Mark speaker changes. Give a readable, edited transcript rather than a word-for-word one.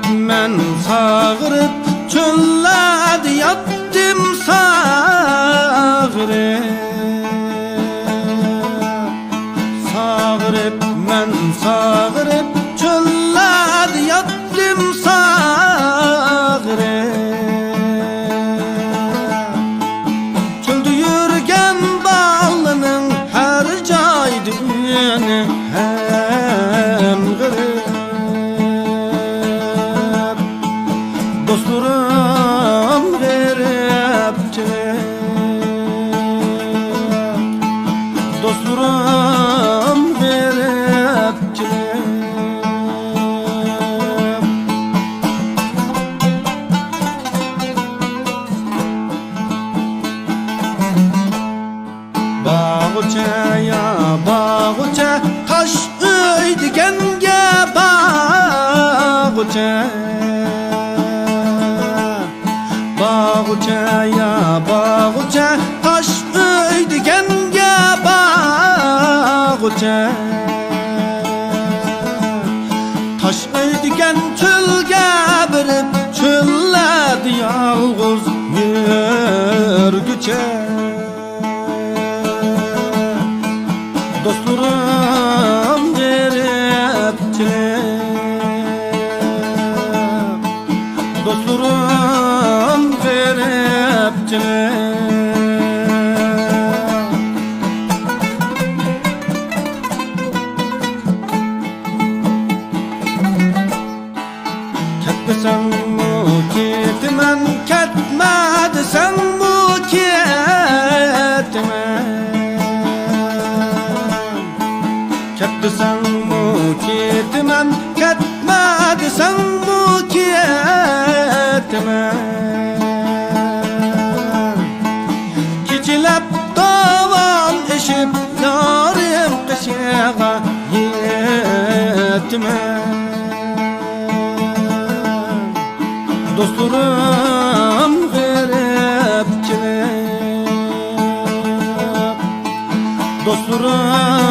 Speaker 1: men sağırıp çöllerde yattım sağırıp. Sağırıp men sağırıp çöllerde yattım sağırıp. Çölde yürgen bağlının her caydı beni hem gırıp. Dostlarım garipçe, dostlarım garipçe. Bağuça bağuça taş öydegenge bağuça. Bağuça bağuça taş öydegenge bağuça. Taş öydegen çölge birip çöllerde yalğız yürgüçe. Dostlarım garipçe, dostlarım garipçe. Ketmesen bu ketmen, ketme desen bu ketmen. Ketmesen bu ketmen, ketme desen bu ketmen. Keçilep davan eşip yarim kışığa yetmen. Dostlarım garipçe, dostlarım